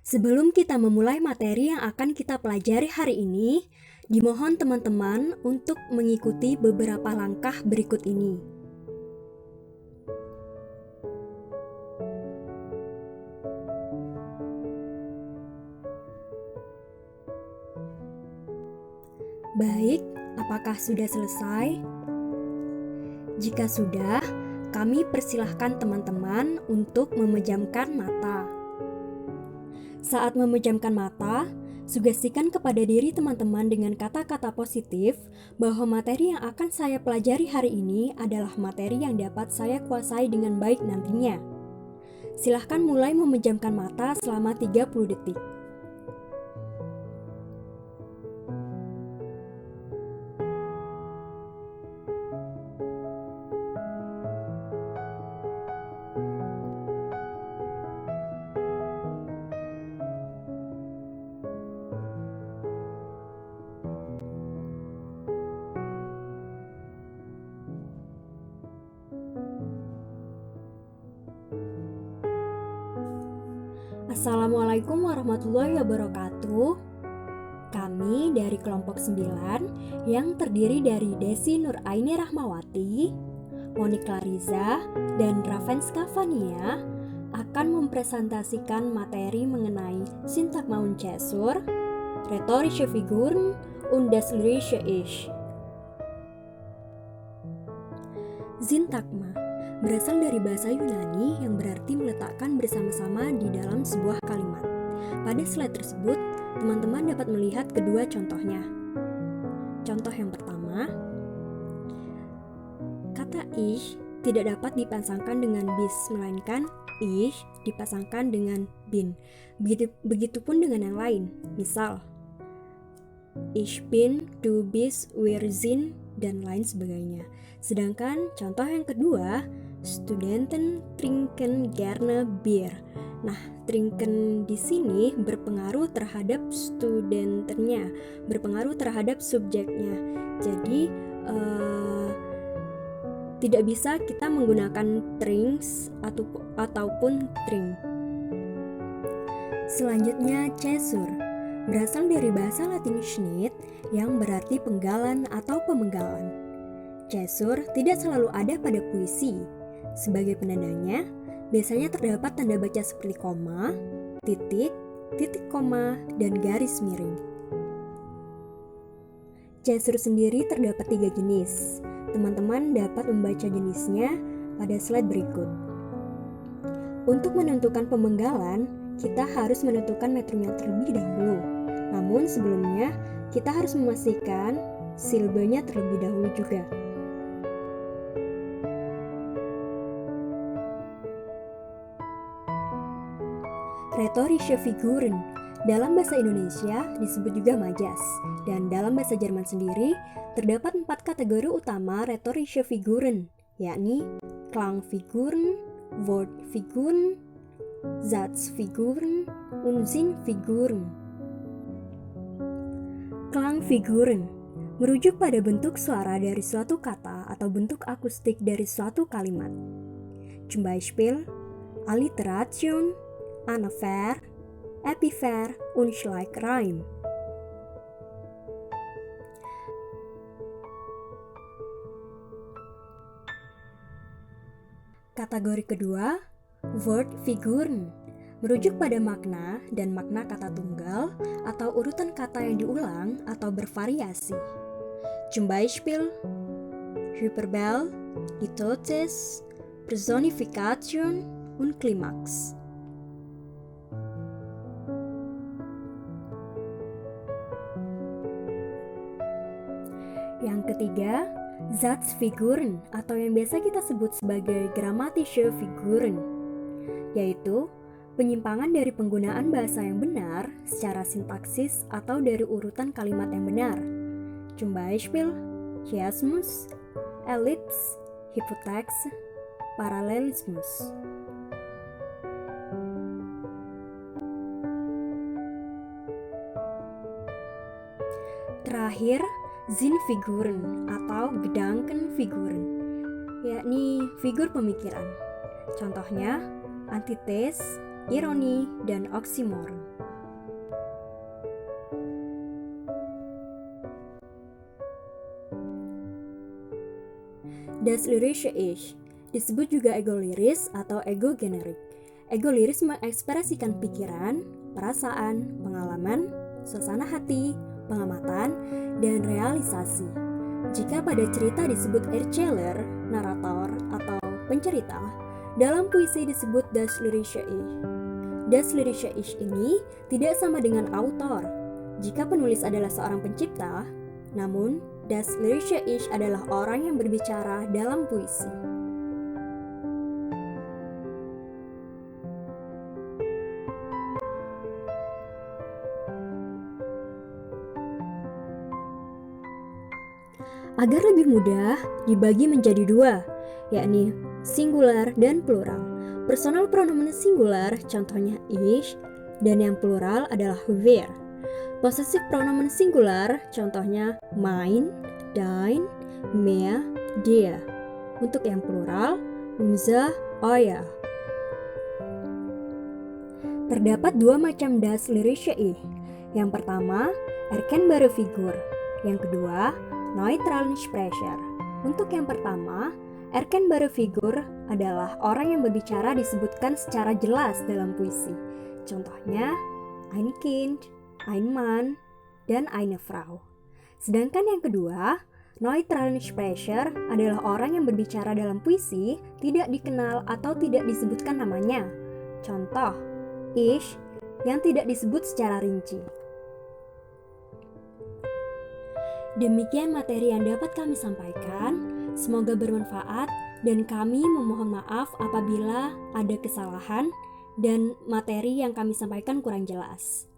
Sebelum kita memulai materi yang akan kita pelajari hari ini, dimohon teman-teman untuk mengikuti beberapa langkah berikut ini. Baik, apakah sudah selesai? Jika sudah, kami persilahkan teman-teman untuk memejamkan mata. Saat memejamkan mata, sugestikan kepada diri teman-teman dengan kata-kata positif bahwa materi yang akan saya pelajari hari ini adalah materi yang dapat saya kuasai dengan baik nantinya. Silahkan mulai memejamkan mata selama 30 detik. Assalamualaikum warahmatullahi wabarakatuh. Kami dari kelompok 9 yang terdiri dari Desi Nuraini Rahmawati, Monika Riza, dan Ravenska Fania akan mempresentasikan materi mengenai Syntagma und Caesur, rhetorische Figuren und das lyrische Ich. Syntagma berasal dari bahasa Yunani yang berarti meletakkan bersama-sama di dalam sebuah kalimat. Pada slide tersebut, teman-teman dapat melihat kedua contohnya. Contoh yang pertama, kata ich tidak dapat dipasangkan dengan bis, melainkan ich dipasangkan dengan bin. Begitupun dengan yang lain. Misal, ich bin, du bist, wir sind, dan lain sebagainya. Sedangkan contoh yang kedua, Studenten trinken gerne Bier. Nah, trinken di sini berpengaruh terhadap studentennya, berpengaruh terhadap subjeknya. Jadi tidak bisa kita menggunakan trinks ataupun trink. Selanjutnya, Caesur berasal dari bahasa Latin Schnitt yang berarti penggalan atau pemenggalan. Caesur tidak selalu ada pada puisi. Sebagai penandanya, biasanya terdapat tanda baca seperti koma, titik, titik koma, dan garis miring. Caesur sendiri terdapat 3 jenis. Teman-teman dapat membaca jenisnya pada slide berikut. Untuk menentukan pemenggalan, kita harus menentukan metrumnya terlebih dahulu. Namun sebelumnya, kita harus memastikan silbanya terlebih dahulu juga. Rhetorische Figuren dalam bahasa Indonesia disebut juga majas, dan dalam bahasa Jerman sendiri terdapat 4 kategori utama rhetorische Figuren, yakni Klangfiguren, Wortfiguren, Satzfiguren, und Sinnfiguren. Klangfiguren merujuk pada bentuk suara dari suatu kata atau bentuk akustik dari suatu kalimat. Zum Beispiel, Alliteration, Anaphor, Epiphor, und Schleichreim. Kategori kedua, Wortfiguren, merujuk pada makna dan makna kata tunggal atau urutan kata yang diulang atau bervariasi. Zum Beispiel, Hyperbel, Litotes, Personifikation, und Klimax. Yang ketiga, Satzfiguren atau yang biasa kita sebut sebagai Grammatische Figuren, yaitu penyimpangan dari penggunaan bahasa yang benar secara sintaksis atau dari urutan kalimat yang benar. Zum Beispiel, Chiasmus, Ellipse, Hypotext, Parallelismus. Terakhir, Sinnfiguren atau Gedankenfiguren, yakni figur pemikiran. Contohnya, antites, ironi, dan oksimoron. Das lyrische Ich disebut juga ego liris atau ego generik. Ego liris mengekspresikan pikiran, perasaan, pengalaman, suasana hati, pengamatan, dan realisasi. Jika pada cerita disebut Erzähler, narator, atau pencerita, dalam puisi disebut Das lyrische Ich. Das lyrische Ich ini tidak sama dengan autor. Jika penulis adalah seorang pencipta, namun Das lyrische Ich adalah orang yang berbicara dalam puisi. Agar lebih mudah, dibagi menjadi dua, yakni singular dan plural. Personal pronomen singular contohnya ich, dan yang plural adalah wir. Possessive pronomen singular contohnya mein, dein, mir, dir. Untuk yang plural, unser, euer. Terdapat dua macam das lyrische Ich. Yang pertama, erkennbare Figur. Yang kedua, neutralen Sprecher. Untuk yang pertama, erkennbare Figur adalah orang yang berbicara disebutkan secara jelas dalam puisi. Contohnya, ein Kind, ein Mann, dan eine Frau. Sedangkan yang kedua, neutralen Sprecher adalah orang yang berbicara dalam puisi tidak dikenal atau tidak disebutkan namanya. Contoh, ich yang tidak disebut secara rinci. Demikian materi yang dapat kami sampaikan. Semoga bermanfaat dan kami memohon maaf apabila ada kesalahan dan materi yang kami sampaikan kurang jelas.